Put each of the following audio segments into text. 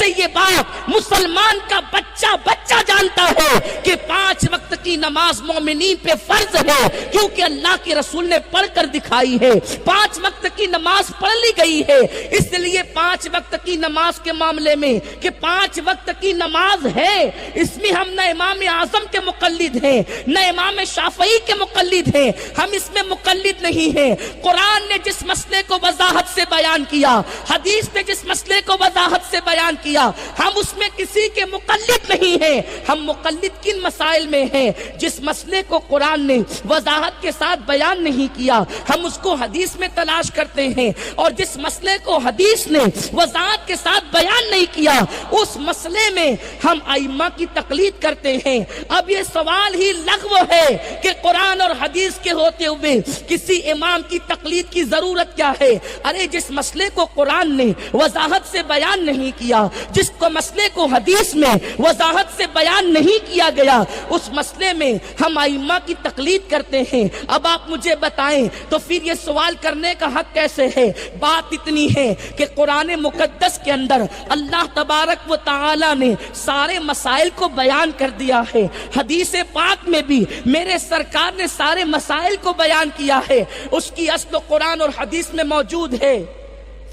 سے یہ بات مسلمان کا بچہ بچہ جانتا ہے کہ 5 وقت کی نماز مومنین پہ فرض ہے، کیونکہ اللہ کے رسول نے پڑھ کر دکھائی ہے۔ 5 وقت کی نماز پڑھ لی گئی ہے، اس لیے 5 وقت کی نماز کے معاملے میں کہ 5 وقت کی نماز ہے، اس میں ہم نہ امام اعظم کے مقلد ہیں نہ امام شافعی کے مقلد ہیں، ہم اس میں مقلد نہیں ہیں۔ قرآن نے جس مسئلے کو وضاحت سے بیان کیا، حدیث نے جس مسئلے کو وضاحت سے بیان کیا، ہم اس میں کسی کے مقلد نہیں ہیں۔ ہم مقلد کن مسائل میں ہیں؟ جس مسئلے کو قرآن نے وضاحت کے ساتھ بیان نہیں کیا، ہم اس کو حدیث میں تلاش کرتے ہیں، اور جس مسئلے کو حدیث نے وضاحت کے ساتھ بیان نہیں کیا، اس مسئلے میں ہم ائمہ کی تقلید کرتے ہیں۔ اب یہ سوال ہی لغو ہے کہ قرآن اور حدیث کے ہوتے ہوئے کسی امام کی تقلید کی ضرورت کیا ہے؟ ارے جس مسئلے کو قرآن نے وضاحت سے بیان نہیں کیا، جس کو مسئلے کو حدیث میں وضاحت سے بیان نہیں کیا گیا، اس مسئلے میں ہم ائمہ کی تقلید کرتے ہیں۔ اب آپ مجھے بتائیں تو پھر یہ سوال کرنے کا حق کیسے ہے؟ بات اتنی ہے کہ قرآن مقدس کے اندر اللہ تبارک و تعالی نے سارے مسائل کو بیان کر دیا ہے، حدیث پاک میں بھی میرے سرکار نے سارے مسائل کو بیان کیا ہے، اس کی اصل قرآن اور حدیث میں موجود ہے۔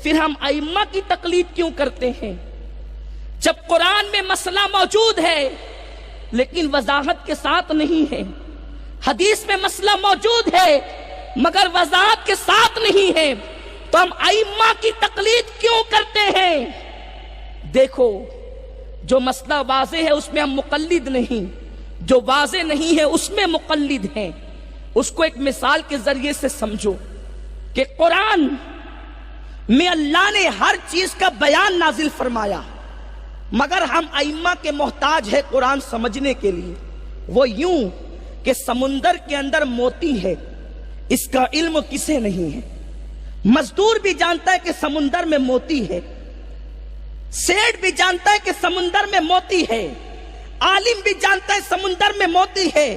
پھر ہم ائمہ کی تقلید کیوں کرتے ہیں جب قرآن میں مسئلہ موجود ہے لیکن وضاحت کے ساتھ نہیں ہے، حدیث میں مسئلہ موجود ہے مگر وضاحت کے ساتھ نہیں ہے، تو ہم ائمہ کی تقلید کیوں کرتے ہیں؟ دیکھو، جو مسئلہ واضح ہے اس میں ہم مقلد نہیں، جو واضح نہیں ہے اس میں مقلد ہیں۔ اس کو ایک مثال کے ذریعے سے سمجھو کہ قرآن میں اللہ نے ہر چیز کا بیان نازل فرمایا، مگر ہم ائمہ کے محتاج ہے قرآن سمجھنے کے لیے۔ وہ یوں کہ سمندر کے اندر موتی ہے، اس کا علم کسے نہیں ہے۔ مزدور بھی جانتا ہے کہ سمندر میں موتی ہے، سیٹ بھی جانتا ہے کہ سمندر میں موتی ہے، عالم بھی جانتا ہے سمندر میں موتی ہے،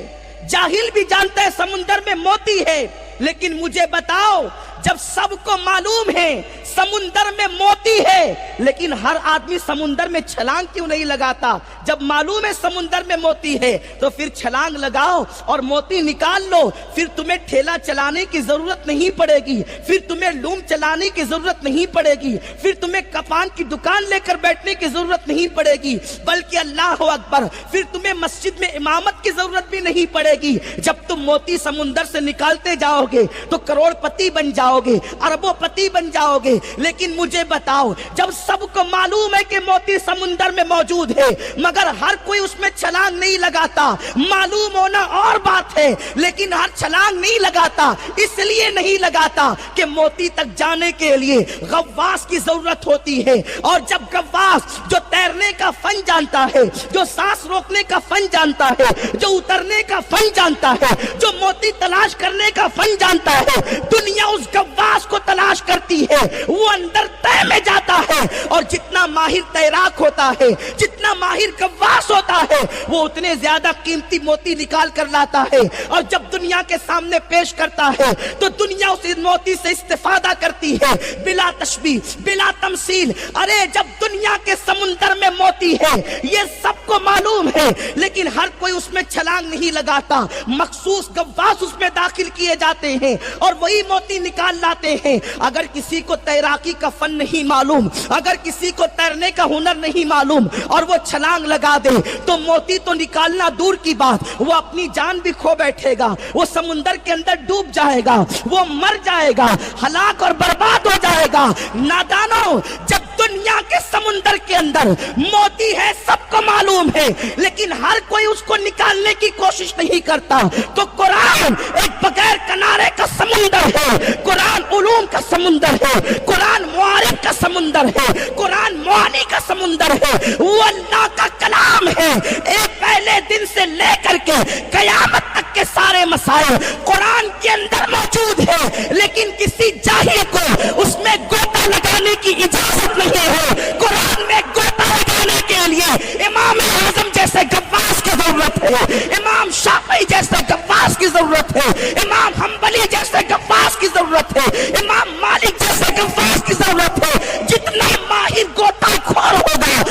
جاہل بھی جانتا ہے سمندر میں موتی ہے۔ لیکن مجھے بتاؤ، جب سب کو معلوم ہے سمندر میں موتی ہے، لیکن ہر آدمی سمندر میں چھلانگ کیوں نہیں لگاتا؟ جب معلوم ہے سمندر میں موتی ہے تو پھر چھلانگ لگاؤ اور موتی نکال لو، پھر تمہیں ٹھیلا چلانے کی ضرورت نہیں پڑے گی، پھر تمہیں لوم چلانے کی ضرورت نہیں پڑے گی، پھر تمہیں کپان کی دکان لے کر بیٹھنے کی ضرورت نہیں پڑے گی، بلکہ اللہ اکبر پھر تمہیں مسجد میں امامت کی ضرورت بھی نہیں پڑے گی۔ جب تم موتی سمندر سے نکالتے جاؤ گے تو کروڑ پتی بن جاؤ گے، اربوں پتی بن جاؤ گے۔ لیکن مجھے بتاؤ، جب سب کو معلوم ہے کہ موتی سمندر میں موجود ہے مگر ہر کوئی اس میں چھلانگ نہیں لگاتا، معلوم ہونا اور بات ہے لیکن ہر چھلانگ نہیں لگاتا، اس لیے نہیں لگاتا کہ موتی تک جانے کے لیے غواص کی ضرورت ہوتی ہے، اور جب غواص جو تیرنے کا فن جانتا ہے، جو سانس روکنے کا فن جانتا ہے، جو اترنے کا فن جانتا ہے، جو موتی تلاش کرنے کا فن جانتا ہے، دنیا اس غواص کو تلاش کرتی ہے، وہ اندر تہ میں جاتا ہے، اور جتنا ماہر تیراک ہوتا ہے، جتنا ماہر غواص ہوتا ہے، وہ اتنے زیادہ قیمتی موتی نکال کر لاتا ہے، اور جب دنیا کے سامنے پیش کرتا ہے تو دنیا اس موتی سے استفادہ کرتی ہے بلا تشبیہ بلا تمثیل۔ ارے جب دنیا کے سمندر میں موتی ہے یہ سب کو معلوم ہے، لیکن ہر کوئی اس میں چھلانگ نہیں لگاتا، مخصوص غواص اس میں داخل کیے جاتے ہیں اور وہی موتی نکال لاتے ہیں۔ اگر کسی کو تیراکی کا فن نہیں معلوم، اگر کسی کو تیرنے کا ہنر نہیں معلوم اور وہ چھلانگ لگا دے تو موتی تو نکالنا دور کی بات، وہ اپنی جان بھی کھو بیٹھے گا، وہ سمندر کے اندر ڈوب جائے گا، وہ مر جائے گا، ہلاک اور برباد ہو جائے گا۔ نادانو، جب دنیا کے سمندر کے اندر موتی ہے سب کو معلوم ہے لیکن ہر کوئی اس کو نکالنے کی کوشش نہیں کرتا، تو قرآن ایک بغیر کنارے کا سمندر ہے، قرآن علوم کا سمندر ہے، قرآن معارف کا سمندر ہے، قرآن معانی کا سمندر ہے، وہ اللہ کا کلام ہے۔ ایک پہلے دن سے لے کر کے قیامت تک کے سارے مسائل قرآن کے اندر موجود ہے، لیکن کسی جاہل کو اس میں گوتا لگانے کی اجازت نہیں ہے۔ قرآن میں گوتا لگانے کے لیے امام اعظم جیسے غواص کی ضرورت ہے، امام شافعی جیسے غواص کی ضرورت ہے، امام حنبلی جیسے غواص کی ضرورت ہے، امام مالک جیسے غواص کی ضرورت ہے۔ جتنا ماہر گوتا خور ہوگا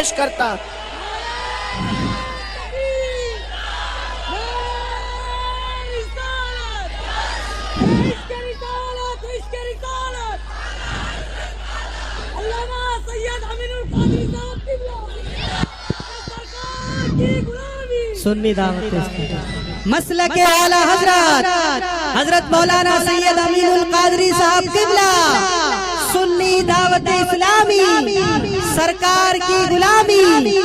پیش کرتا. سنی دعوت مسلک اعلی حضرت حضرت مولانا سید امین القادری صاحب قبلہ، سنی دعوت اسلامی سرکار کی غلامی.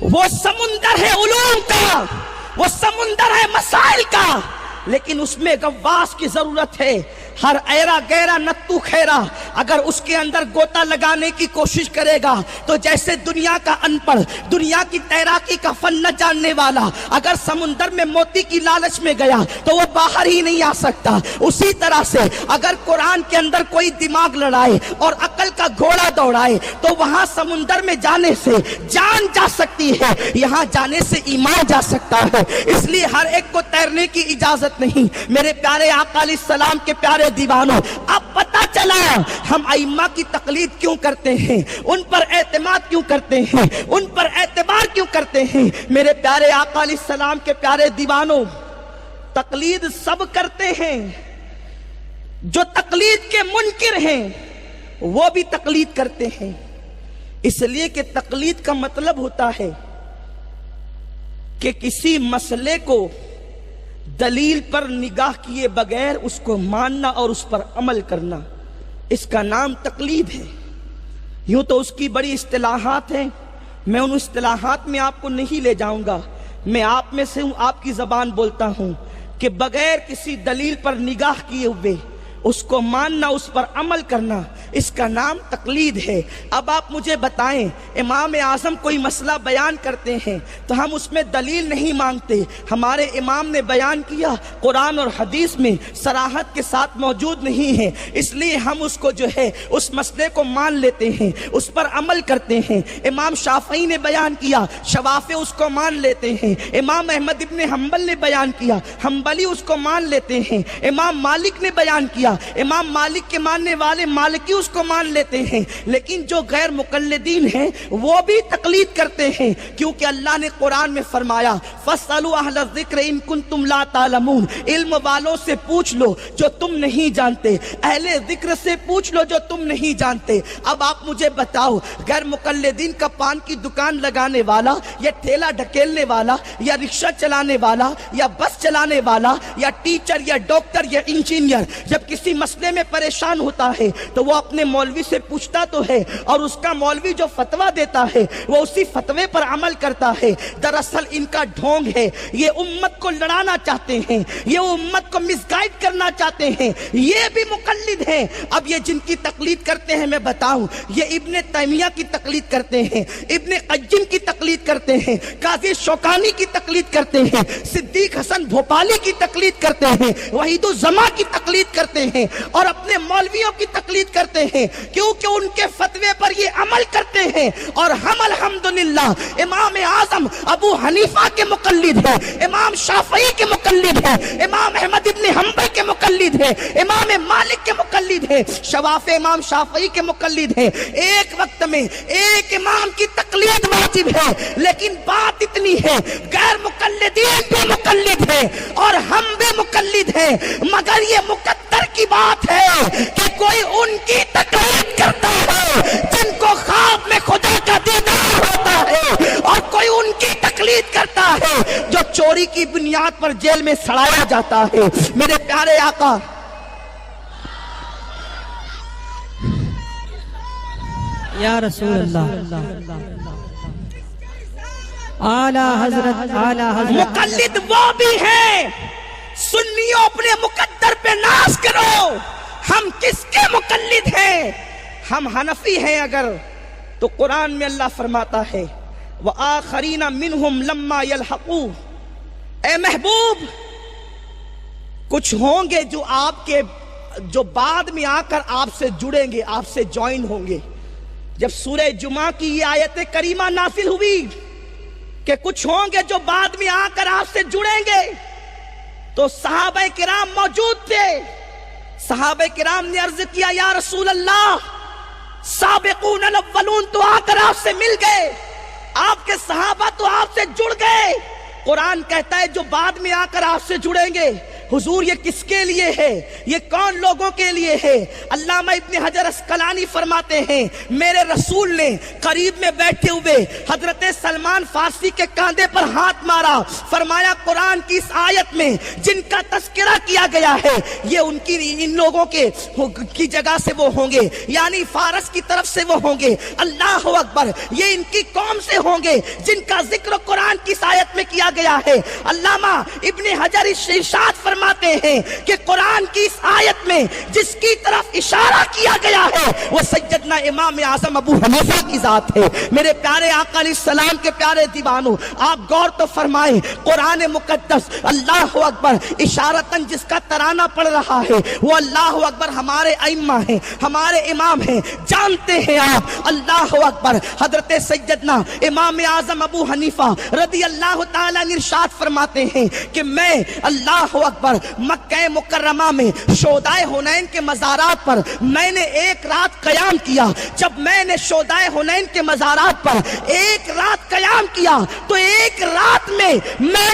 وہ سمندر ہے علوم کا، وہ سمندر ہے مسائل کا، لیکن اس میں غواص کی ضرورت ہے. ہر ایرا گہرا نتو خیرا اگر اس کے اندر گوتا لگانے کی کوشش کرے گا تو جیسے دنیا کا ان پڑھ، دنیا کی تیراکی کا فن نہ جاننے والا اگر سمندر میں موتی کی لالچ میں گیا تو وہ باہر ہی نہیں آ سکتا، اسی طرح سے اگر قرآن کے اندر کوئی دماغ لڑائے اور عقل کا گھوڑا دوڑائے تو وہاں سمندر میں جانے سے جان جا سکتی ہے، یہاں جانے سے ایمان جا سکتا ہے. اس لیے ہر ایک کو تیرنے کی اجازت نہیں. میرے پیارے آقا علیہ السلام کے پیارے دیوانوں، اب پتہ چلا ہم ائمہ کی تقلید کیوں کرتے ہیں، ان پر اعتماد کیوں کرتے ہیں، ان پر اعتبار کیوں کرتے ہیں. میرے پیارے آقا علیہ السلام کے پیارے دیوانوں، تقلید سب کرتے ہیں. جو تقلید کے منکر ہیں وہ بھی تقلید کرتے ہیں، اس لیے کہ تقلید کا مطلب ہوتا ہے کہ کسی مسئلے کو دلیل پر نگاہ کیے بغیر اس کو ماننا اور اس پر عمل کرنا، اس کا نام تقلید ہے. یوں تو اس کی بڑی اصطلاحات ہیں، میں ان اصطلاحات میں آپ کو نہیں لے جاؤں گا. میں آپ میں سے ہوں، آپ کی زبان بولتا ہوں کہ بغیر کسی دلیل پر نگاہ کیے ہوئے اس کو ماننا، اس پر عمل کرنا، اس کا نام تقلید ہے. اب آپ مجھے بتائیں، امام اعظم کوئی مسئلہ بیان کرتے ہیں تو ہم اس میں دلیل نہیں مانگتے. ہمارے امام نے بیان کیا، قرآن اور حدیث میں صراحت کے ساتھ موجود نہیں ہے، اس لیے ہم اس کو جو ہے اس مسئلے کو مان لیتے ہیں، اس پر عمل کرتے ہیں. امام شافعی نے بیان کیا، شوافی اس کو مان لیتے ہیں. امام احمد ابن حنبل نے بیان کیا، حنبلی اس کو مان لیتے ہیں. امام مالک نے بیان کیا، امام مالک کے ماننے والے مالکی اس کو مان لیتے ہیں. لیکن جو غیر مقلدین ہیں وہ بھی تقلید کرتے ہیں، کیونکہ اللہ نے قرآن میں فرمایا فَاسْأَلُوا أَهْلَ الذِّكْرِ إِن كُنتُمْ لَا تَعْلَمُونَ، علم والوں سے پوچھ لو جو تم نہیں جانتے، اہل ذکر سے پوچھ لو جو تم نہیں جانتے. اب آپ مجھے بتاؤ، غیر مقلدین کا پان کی دکان لگانے والا یا ٹھیلا ڈھکیلنے والا یا رکشہ چلانے والا یا بس چلانے والا یا ٹیچر یا ڈاکٹر یا انجینئر جب کسی مسئلے میں پریشان ہوتا ہے تو وہ اپنے مولوی سے پوچھتا تو ہے، اور اس کا مولوی جو فتویٰ دیتا ہے وہ اسی فتوے پر عمل کرتا ہے. دراصل ان کا ڈھونگ ہے، یہ امت کو لڑانا چاہتے ہیں، یہ امت کو مس گائیڈ کرنا چاہتے ہیں، یہ بھی مقلد ہیں. اب یہ جن کی تقلید کرتے ہیں میں بتاؤں، یہ ابن تیمیہ کی تقلید کرتے ہیں، ابن قیم کی تقلید کرتے ہیں، قاضی شوکانی کی تقلید کرتے ہیں، صدیق حسن بھوپالی کی تقلید کرتے ہیں، وحید الزماں کی تقلید کرتے ہیں، اور اپنے مولویوں کی تقلید کرتے ہیں، کیونکہ ان کے فتوے پر یہ عمل کرتے ہیں. اور ہم الحمدللہ امام اعظم ابو حنیفہ کے مقلد ہیں، امام شافعی کے مقلد ہیں، امام احمد ابن حنبل کے مقلد ہیں، امام مالک کے مقلد ہیں، شوافی امام شافعی کے مقلد ہیں. ایک وقت میں ایک امام کی تقلید واجب ہے، لیکن بات اتنی ہے غیر مقلدین بھی مقلد ہیں اور ہم بھی مقلد ہیں، مگر یہ مقدر کی بات ہے کہ کوئی ان کی تقلید کرتا ہے جن کو خواب میں خدا کا دیدار ہوتا ہے، اور کوئی ان کی تقلید کرتا ہے جو چوری کی بنیاد پر جیل میں سڑایا جاتا ہے. میرے پیارے آقا یا رسول اللہ، اعلی حضرت، اعلی حضرت. مقلد وہ بھی ہیں. سنیوں اپنے مقدر پہ ناز کرو، ہم کس کے مقلد ہیں؟ ہم حنفی ہیں اگر تو قرآن میں اللہ فرماتا ہے وَآخَرِينَ مِنْهُمْ لَمَّا يَلْحَقُوا، اے محبوب کچھ ہوں گے جو آپ کے جو بعد میں آ کر آپ سے جڑیں گے، آپ سے جوائن ہوں گے. جب سورہ جمعہ کی یہ آیت کریمہ نازل ہوئی کہ کچھ ہوں گے جو بعد میں آ کر آپ سے جڑیں گے تو صحابہ کرام موجود تھے. صحابہ کرام نے عرض کیا یا رسول اللہ سابقون الاولون تو آ کر آپ سے مل گئے، آپ کے صحابہ تو آپ سے جڑ گئے۔ قرآن کہتا ہے جو بعد میں آ کر آپ سے جڑیں گے، حضور یہ کس کے لیے ہے؟ یہ کون لوگوں کے لیے ہے؟ علامہ ابن حجر اسقلانی فرماتے ہیں میرے رسول نے قریب میں بیٹھے ہوئے حضرت سلمان فارسی کے کاندھے پر ہاتھ مارا، فرمایا قرآن کی اس آیت میں جن کا تذکرہ کیا گیا ہے یہ ان لوگوں کی جگہ سے وہ ہوں گے، یعنی فارس کی طرف سے وہ ہوں گے، اللہ اکبر، یہ ان کی قوم سے ہوں گے جن کا ذکر قرآن کی اس آیت میں کیا گیا ہے۔ علامہ ابن حجر ارشاد فرماتے ہیں کہ قرآن کی اس آیت میں جس کی طرف اشارہ کیا گیا ہے وہ سیدنا امام اعظم ابو حنیفہ کی ذات ہے۔ میرے پیارے آقا علیہ السلام کے پیارے دیوانوں، آپ غور تو فرمائیں، قرآن مقدس اللہ اکبر اشارتاً جس کا ترانہ پڑھ رہا ہے وہ اللہ اکبر ہمارے ائمہ ہیں، ہمارے امام ہیں، جانتے ہیں آپ، اللہ اکبر حضرت سیدنا امام اعظم ابو حنیفہ رضی اللہ تعالیٰ عنہ ارشاد فرماتے ہیں کہ میں اللہ اکبر مکہ مکرمہ میں شہدائے حنین کے مزارات پر میں نے ایک رات قیام کیا۔ جب میں نے شہدائے حنین کے مزارات پر ایک رات قیام کیا تو ایک رات میں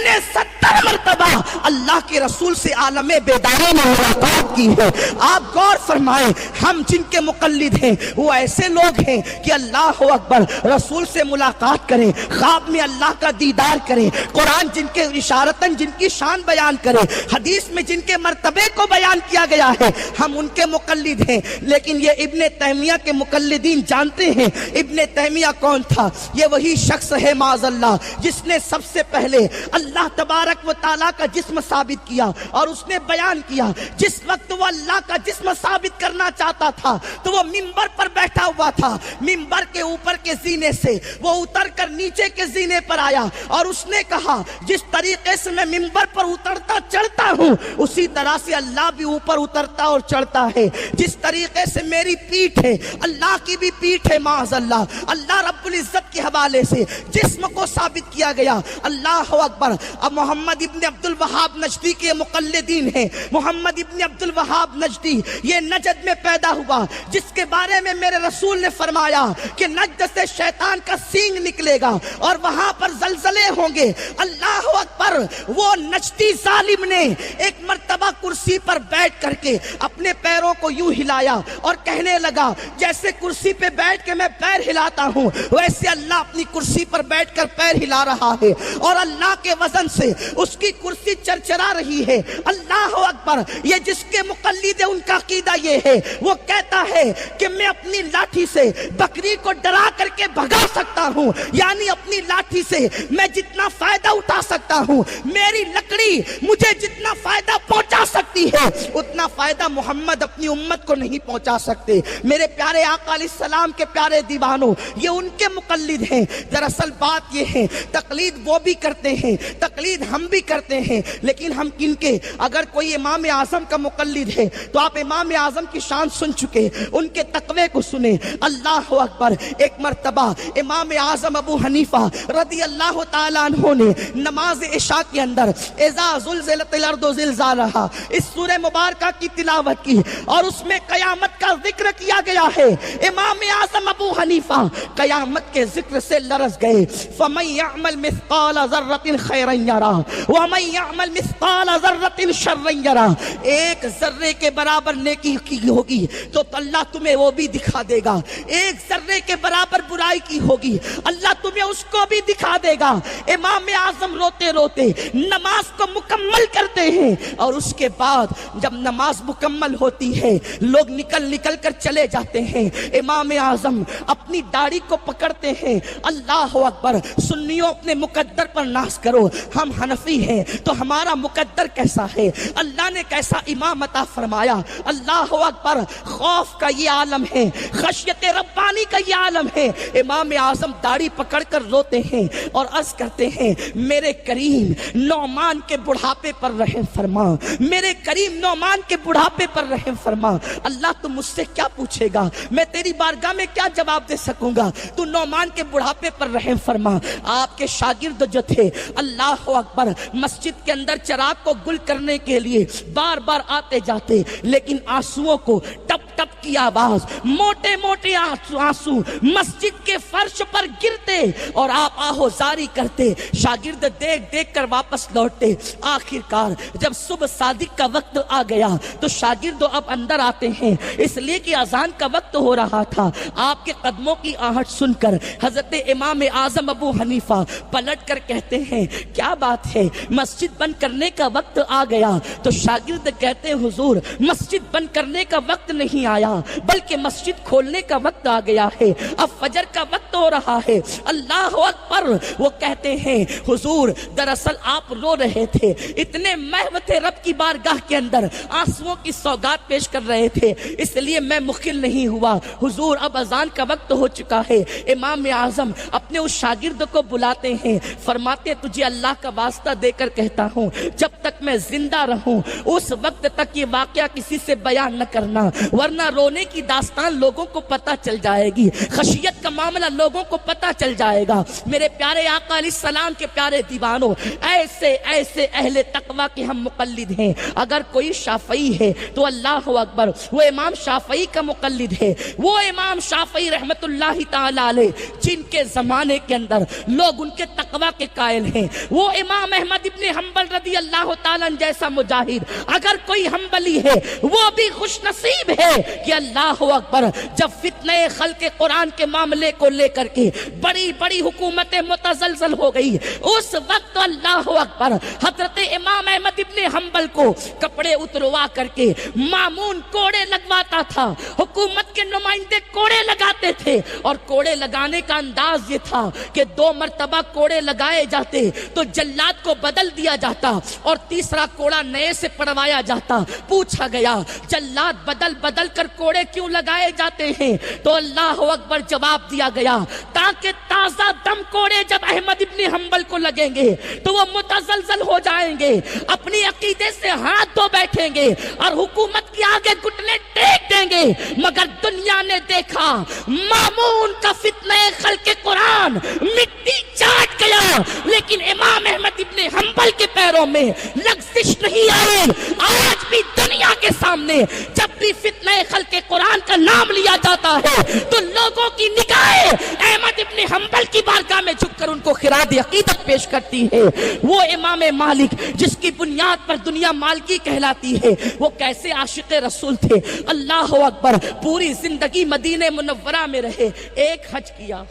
نے 70 مرتبہ اللہ کے رسول سے عالم بیداری میں ملاقات کی ہے۔ آپ غور فرمائیں، ہم جن کے مقلد ہیں وہ ایسے لوگ ہیں کہ اللہ اکبر رسول سے ملاقات کریں، خواب میں اللہ کا دیدار کریں، قرآن جن کے اشارتاً جن کی شان بیان کرے، حدیث میں جن کے مرتبے کو بیان کیا گیا ہے ہم ان کے مقلد ہیں۔ لیکن یہ ابن تیمیہ کے مقلدین جانتے ہیں ابن تیمیہ کون تھا؟ یہ وہی شخص ہے معاذ اللہ جس نے سب سے پہلے اللہ تبارک و تعالیٰ کا جسم ثابت کیا، اور اس نے بیان کیا جس وقت وہ اللہ کا جسم ثابت کرنا چاہتا تھا تو وہ منبر پر بیٹھا ہوا تھا، منبر کے اوپر کے زینے سے وہ اتر کر نیچے کے زینے پر آیا اور اس نے کہا جس طریقے سے میں منبر پر اترتا چڑھتا ہوں اسی طرح سے اللہ بھی اوپر اترتا اور چڑھتا ہے، جس طریقے سے میری پیٹھ ہے اللہ کی بھی پیٹھ ہے معاذ اللہ۔ اللہ رب العزت کے حوالے سے جسم کو ثابت کیا گیا، اللہ اکبر۔ اب محمد ابن عبد الوہاب نجدی کے مقلدین ہیں، محمد ابن عبد الوہاب نجدی یہ نجد میں پیدا ہوا جس کے بارے میں میرے رسول نے فرمایا کہ نجد سے شیطان کا سینگ نکلے گا اور وہاں پر زلزلے ہوں گے، اللہ اکبر۔ وہ نجدی ظالم نے ایک مرتبہ کرسی پر بیٹھ کر کے اپنے پیروں کو یوں ہلایا اور کہنے لگا جیسے کرسی پہ بیٹھ کے میں پیر ہلاتا ہوں ویسے اللہ اپنی کرسی پر بیٹھ کر پیر ہلا رہا ہے اور اللہ کے وزن سے اس کی کرسی چرچرا رہی ہے، اللہ اکبر۔ یہ جس کے مقلد ہے ان کا عقیدہ یہ ہے، وہ کہتا ہے کہ میں اپنی لاٹھی سے بکری کو ڈرا کر کے بھگا سکتا ہوں، یعنی اپنی لاٹھی سے میں جتنا فائدہ اٹھا سکتا ہوں، میری لکڑی مجھے جتنا فائدہ پہنچا سکتی ہے اتنا فائدہ محمد اپنی امت کو نہیں پہنچا سکتے۔ میرے پیارے آقا علیہ السلام کے پیارے دیوانوں، یہ ان کے مقلد ہیں۔ دراصل بات یہ ہے تقلید وہ بھی کرتے ہیں، تقلید ہم بھی کرتے ہیں، لیکن ہم کن کے؟ اگر کوئی امام اعظم کا مقلد ہے تو آپ امام اعظم کی شان سن چکے، ان کے تقوی کو سنیں، اللہ اکبر۔ ایک مرتبہ امام اعظم ابو حنیفہ رضی اللہ تعالیٰ عنہ نے نماز عشاء کے اندر اذا زلزلت الارض زلزالہا اس سورہ مبارکہ کی تلاوت کی اور اس میں قیامت کا ذکر کیا گیا ہے۔ امام اعظم ابو حنیفہ قیامت کے ذکر سے لرز گئے۔ فَمَن يَعْمَلْ مِثْقَالَ ذَرَّةٍ خَيْرًا يَرَهُ وَمَن يَعْمَلْ مِثْقَالَ ذَرَّةٍ شَرًّا يَرَهُ۔ ایک ذرے کے برابر نیکی کی ہوگی تو اللہ تمہیں وہ بھی دکھا دے گا، ایک ذرے کے برابر برائی کی ہوگی اللہ تمہیں اس کو بھی دکھا دے گا۔ امام اعظم روتے روتے نماز کو مکمل کرتے ہیں اور اس کے بعد جب نماز مکمل ہوتی ہے لوگ نکل کر چلے جاتے ہیں، امام اعظم اپنی داڑھی کو پکڑتے ہیں، اللہ اکبر۔ سنیوں اپنے مقدر پر ناز کرو، ہم حنفی ہیں تو ہمارا مقدر کیسا ہے، اللہ نے کیسا امام عطا فرمایا، اللہ اکبر۔ خوف کا یہ عالم ہے، خشیت ربانی کا یہ عالم ہے۔ امام اعظم داڑھی پکڑ کر روتے ہیں اور عرض کرتے ہیں میرے کریم نعمان کے بڑھاپے پر رحم فرما، میرے کریم نعمان کے بڑھاپے پر رحم فرما۔ اللہ تو مجھ سے کیا پوچھے گا، میں تیری بارگاہ میں کیا جواب دے سکوں گا، تو نعمان کے بڑھاپے پر رحم فرما۔ آپ کے شاگرد جو تھے اللہ اکبر مسجد کے اندر چراغ کو گل کرنے کے لیے بار بار آتے جاتے، لیکن آنسوؤں کو ٹپ ٹپ ٹپک کی آواز، موٹے موٹے آنسو مسجد کے فرش پر گرتے اور آپ آہوزاری کرتے، شاگرد دیکھ دیکھ کر واپس لوٹتے۔ آخر کار جب صبح صادق کا وقت آ گیا تو شاگرد اب اندر آتے ہیں، اس لیے کہ اذان کا وقت ہو رہا تھا۔ آپ کے قدموں کی آہٹ سن کر حضرت امام اعظم ابو حنیفہ پلٹ کر کہتے ہیں کیا بات ہے، مسجد بند کرنے کا وقت آ گیا؟ تو شاگرد کہتے ہیں حضور مسجد بند کرنے کا وقت نہیں آیا بلکہ مسجد کھولنے کا وقت آ گیا ہے، اب فجر کا وقت ہو رہا ہے۔ اللہ اکبر۔ وہ کہتے ہیں حضور دراصل آپ رو رہے تھے، اتنے محو تھے رب کی بارگاہ کے اندر، آنسوؤں کی سوگات پیش کر رہے تھے، اس لیے میں مخل نہیں ہوا۔ حضور اب اذان کا وقت ہو چکا ہے۔ امام اعظم اپنے اس شاگرد کو بلاتے ہیں، فرماتے تجھے اللہ کا واسطہ دے کر کہتا ہوں جب تک میں زندہ رہوں اس وقت تک یہ واقعہ کسی سے بیان نہ کرنا، ورنہ رونے کی داستان لوگوں کو پتہ چل جائے گی، خشیت کا معاملہ لوگوں کو پتہ چل جائے گا۔ میرے پیارے آقا علیہ السلام کے پیارے دیوانوں، ایسے ایسے اہل تقوی کے ہم مقلد ہیں۔ اگر کوئی شافعی ہے تو اللہ اکبر، وہ امام شافعی کا مقلد ہے، وہ امام شافعی رحمت اللہ تعالی علیہ جن کے زمانے کے اندر لوگ ان کے تقوی کے قائل ہیں، وہ امام احمد ابن حنبل رضی اللہ تعالیٰ جیسا مجاہد اگر کوئی حنبلی ہے وہ بھی خوش نصیب ہے کہ اللہ اکبر جب فتنہ خلق قرآن کے معاملے کو لے کر کے بڑی بڑی حکومتیں متزلزل ہو گئی، اس وقت اللہ اکبر حضرت امام احمد ابن حنبل کو کپڑے اتروا کر کے مامون کوڑے لگواتا تھا، حکومت کے نمائندے کوڑے لگاتے تھے، اور کوڑے لگانے کا انداز یہ تھا کہ 2 مرتبہ کوڑے لگائے جاتے تو جلاد کو بدل دیا جاتا اور تیسرا کوڑا نئے سے پڑوایا جاتا۔ پوچھا گیا جلاد بدل بدل کر کوڑے کیوں لگائے جاتے ہیں؟ تو اللہ اکبر جواب دیا گیا تاکہ تازہ دم کوڑے جب احمد ابن حنبل کو لگیں گے تو وہ متزلزل ہو جائیں گے، اپنی عقیدے سے ہاتھ دھو بیٹھیں گے اور حکومت کے آگے گھٹنے ٹیک دیں گے۔ مگر دنیا نے دیکھا مامون کا فتنہ خلق قرآن مٹی چاٹ گیا، لیکن امام احمد ابن حنبل کے پیروں میں لغزش نہیں آئی۔ آج بھی دنیا کے سامنے جب بھی فتنہ خلق قرآن کا نام لیا جاتا ہے تو لوگوں کی نگاہیں احمد ابن حنبل کی بارگاہ میں جھک کر ان کو خراج عقیدت پیش کرتی ہے۔ وہ امام مالک جس کی بنیاد پر دنیا مالکی کہلاتی ہے، وہ کیسے عاشق رسول تھے، اللہ اکبر، پوری زندگی مدینہ منورہ میں رہے، ایک حج کیا،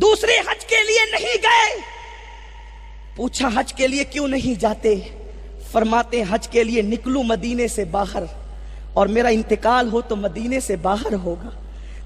دوسرے حج کے لیے نہیں گئے۔ پوچھا حج کے لیے کیوں نہیں جاتے؟ فرماتے حج کے لیے نکلوں مدینے سے باہر اور میرا انتقال ہو تو مدینے سے باہر ہوگا،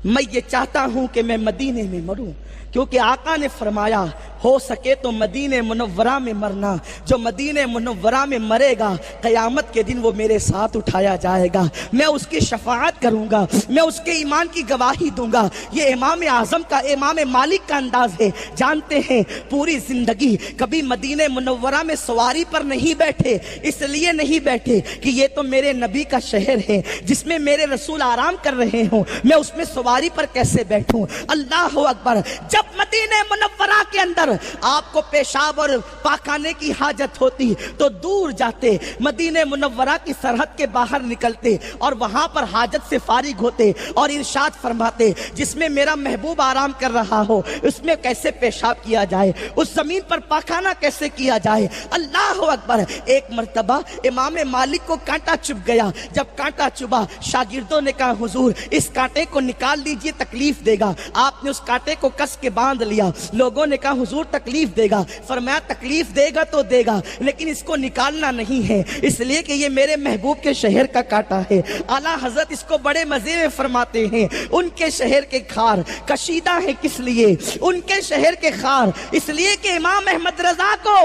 میں یہ چاہتا ہوں کہ میں مدینے میں مروں، کیونکہ آقا نے فرمایا ہو سکے تو مدینہ منورہ میں مرنا، جو مدینہ منورہ میں مرے گا قیامت کے دن وہ میرے ساتھ اٹھایا جائے گا، میں اس کی شفاعت کروں گا، میں اس کے ایمان کی گواہی دوں گا۔ یہ امام اعظم کا، امام مالک کا انداز ہے۔ جانتے ہیں پوری زندگی کبھی مدینہ منورہ میں سواری پر نہیں بیٹھے، اس لیے نہیں بیٹھے کہ یہ تو میرے نبی کا شہر ہے جس میں میرے رسول آرام کر رہے ہوں، میں اس میں سواری پر کیسے بیٹھوں؟ اللہ اکبر۔ جب مدینہ منورہ کے اندر آپ کو پیشاب اور پاخانے کی حاجت ہوتی تو دور جاتے، مدینہ منورہ کی سرحد کے باہر نکلتے اور وہاں پر حاجت سے فارغ ہوتے اور ارشاد فرماتے جس میں میرا محبوب آرام کر رہا ہو اس میں کیسے پیشاب کیا جائے، اس زمین پر پاخانہ کیسے کیا جائے۔ اللہ اکبر۔ ایک مرتبہ امام مالک کو کانٹا چبھ گیا، جب کانٹا چبھا شاگردوں نے کہا حضور اس کانٹے کو نکال لیجئے، تکلیف دے گا۔ آپ نے اس کانٹے کو کس کے باندھ لیا، لوگوں نے کہا حضور تکلیف دے گا، فرمایا تکلیف دے گا تو دے گا لیکن اس کو نکالنا نہیں ہے، اس لیے کہ یہ میرے محبوب کے شہر کا کانٹا ہے۔ اعلیٰ حضرت اس کو بڑے مزے میں فرماتے ہیں ان کے شہر کے خار کشیدہ ہے کس لیے؟ ان کے شہر کے خار اس لیے کہ امام احمد رضا کو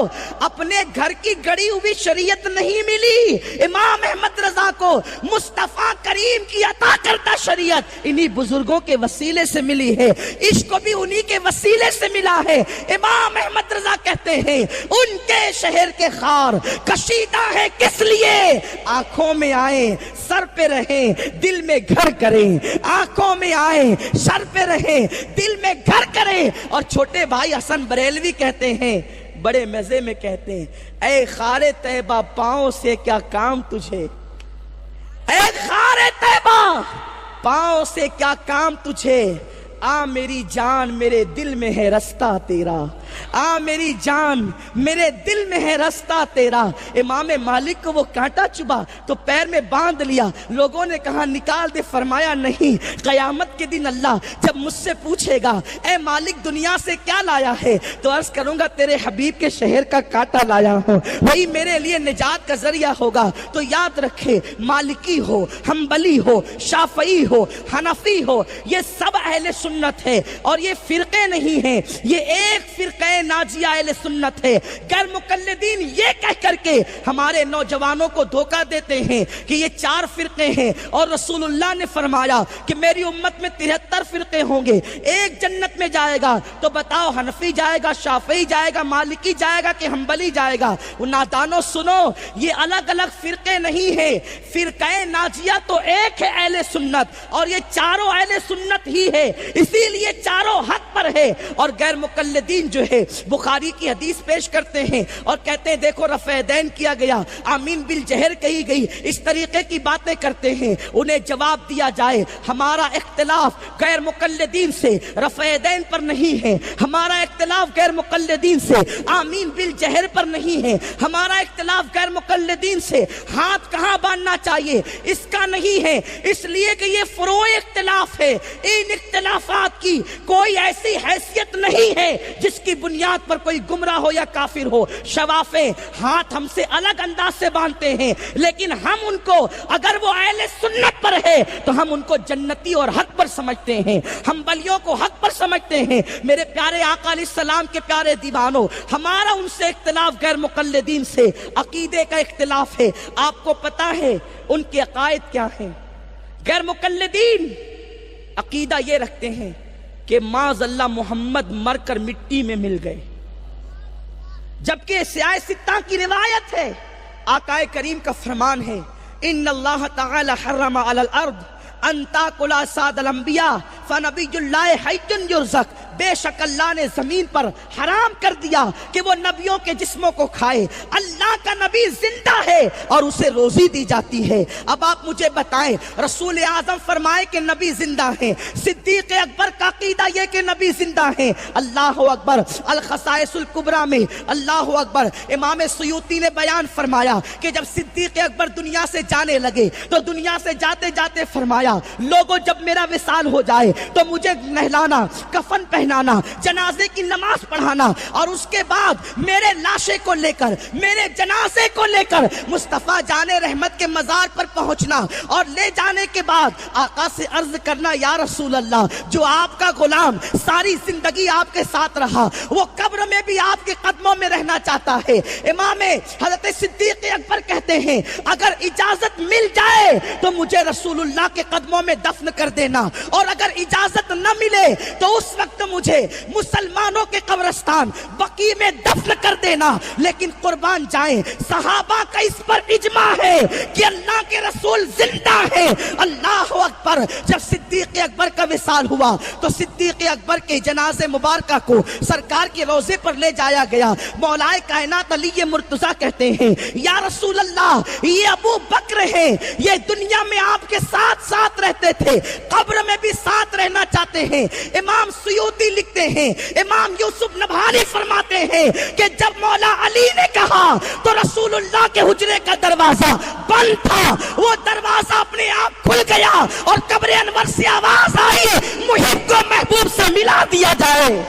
اپنے گھر کی گڑی ہوئی شریعت نہیں ملی، امام احمد رضا کو مصطفیٰ کریم کی عطا کردہ شریعت انہی بزرگوں کے وسیلے سے ملی ہے، عشق بھی انہی کے وسیلے سے ملا ہے۔ امام احمد رضا کہتے ہیں ان کے شہر کے خار کشیدہ ہے کس لیے؟ آنکھوں میں آئیں سر پہ رہیں دل میں گھر کریں، آنکھوں میں آئیں سر پہ رہیں دل میں گھر کریں۔ اور چھوٹے بھائی حسن بریلوی کہتے ہیں بڑے مزے میں کہتے ہیں اے خار طیبہ پاؤں سے کیا کام تجھے، اے خار طیبہ پاؤں سے کیا کام تجھے، آ میری جان میرے دل میں ہے رستہ تیرا، آ میری جان میرے دل میں ہے رستہ تیرا۔ امام مالک کو وہ کانٹا چبھا تو پیر میں باندھ لیا، لوگوں نے کہا نکال دے، فرمایا نہیں، قیامت کے دن اللہ جب مجھ سے پوچھے گا اے مالک دنیا سے کیا لایا ہے، تو عرض کروں گا تیرے حبیب کے شہر کا کانٹا لایا ہوں، وہی میرے لیے نجات کا ذریعہ ہوگا۔ تو یاد رکھے، مالکی ہو، حنبلی ہو، شافعی ہو، حنفی ہو، یہ سب اہل سنت ہے، اور یہ فرقے نہیں ہیں، یہ ایک فرقہ ناجیہ اہل سنت ہے۔ غیر مقلدین یہ کہہ کر کے ہمارے نوجوانوں کو دھوکہ دیتے ہیں کہ یہ 4 فرقے ہیں، اور رسول اللہ نے فرمایا کہ میری امت میں 73 فرقے ہوں گے، ایک جنت میں جائے گا۔ تو بتاؤ حنفی جائے گا، شافعی جائے گا، مالکی جائے گا کہ حنبلی جائے گا؟ وہ نادانوں سنو، یہ الگ الگ فرقے نہیں ہیں، فرقہ ناجیہ تو ایک ہے اہل سنت، اور یہ چاروں اہل سنت ہی ہے، اسی لیے چاروں حق پر ہے۔ اور غیر مقلدین جو ہے بخاری کی حدیث پیش کرتے ہیں اور کہتے ہیں دیکھو رفع دین کیا گیا، آمین بالجہر کہی گئی، اس طریقے کی باتیں کرتے ہیں۔ انہیں جواب دیا جائے ہمارا اختلاف غیر مقلدین سے رفع دین پر نہیں ہے، ہمارا اختلاف غیر مقلدین سے آمین بالجہر پر نہیں ہے، ہمارا اختلاف غیر مقلدین سے ہاتھ کہاں باندھنا چاہیے اس کا نہیں ہے، اس لیے کہ یہ فروع اختلاف ہے۔ ان اختلافات کی کوئی ایسی حیثیت نہیں ہے جس کی بنیاد پر کوئی گمراہ ہو یا کافر ہو۔ شوافے ہاتھ ہم سے الگ انداز سے باندھتے ہیں، لیکن ہم ان کو اگر وہ اہل سنت پر ہے تو ہم ان کو جنتی اور حق پر سمجھتے ہیں، ہم بلیوں کو حق پر سمجھتے ہیں۔ میرے پیارے آقا علیہ السلام کے پیارے دیوانوں، ہمارا ان سے اختلاف غیر مقلدین سے عقیدے کا اختلاف ہے۔ آپ کو پتا ہے ان کے عقائد کیا ہیں؟ غیر مقلدین عقیدہ یہ رکھتے ہیں کہ معاذ اللہ محمد مر کر مٹی میں مل گئے، جبکہ سیاہ ستہ کی روایت ہے، آقا کریم کا فرمان ہے ان اللہ تعالی حرم علی الارض ان تاکل اجساد الانبیاء فنبی اللہ حی یرزق، بے شک اللہ نے زمین پر حرام کر دیا کہ وہ نبیوں کے جسموں کو کھائے، اللہ کا نبی زندہ ہے اور اسے روزی دی جاتی ہے۔ اب آپ مجھے بتائیں، رسول اعظم فرمائے کہ نبی زندہ ہیں، صدیق اکبر کا عقیدہ یہ کہ نبی زندہ ہیں، اللہ اکبر، الخصائص الکبریٰ میں اللہ اکبر، امام سیوطی نے بیان فرمایا کہ جب صدیق اکبر دنیا سے جانے لگے تو دنیا سے جاتے جاتے فرمایا لوگوں جب میرا وصال ہو جائے تو مجھے نہلانا، کفن پہنانا، جنازے کی نماز پڑھانا، اور اس کے بعد میرے لاشے کو لے کر، میرے جنازے کو لے کر مصطفیٰ جان رحمت کے مزار پر پہنچنا، اور لے جانے کے بعد آقا سے عرض کرنا یا رسول اللہ، جو آپ کا غلام ساری زندگی آپ کے ساتھ رہا وہ قبر میں بھی آپ کے قدموں میں رہنا چاہتا ہے۔ امام حضرت صدیق اکبر کہتے ہیں اگر اجازت مل جائے تو مجھے رسول اللہ کے قدموں میں دفن کر دینا، اور اگر اجازت نہ ملے تو اس وقت مجھے مسلمانوں کے قبرستان بقیع میں دفن کر دینا۔ لیکن قربان جائیں، صحابہ کا اس پر اجماع ہے کہ اللہ کے رسول زندہ ہے۔ اللہ اکبر۔ جب صدیق اکبر کا وصال ہوا تو صدیق اکبر کے جنازے مبارکہ کو سرکار کے روضے پر لے جایا گیا۔ مولا کائنات علی مرتضیٰ کہتے ہیں یا رسول اللہ یہ ابو بکر ہے، یہ دنیا میں آپ کے ساتھ ساتھ رہتے تھے، قبر میں بھی ساتھ رہنا چاہتے ہیں۔ امام سیوطی لکھتے ہیں، امام یوسف نبہانی فرماتے ہیں کہ جب مولا علی نے کہا تو رسول اللہ کے حجرے کا دروازہ بند تھا، وہ دروازہ اپنے آپ کھل گیا اور قبر انور سے آواز آئی محب کو محبوب سے ملا دیا جائے۔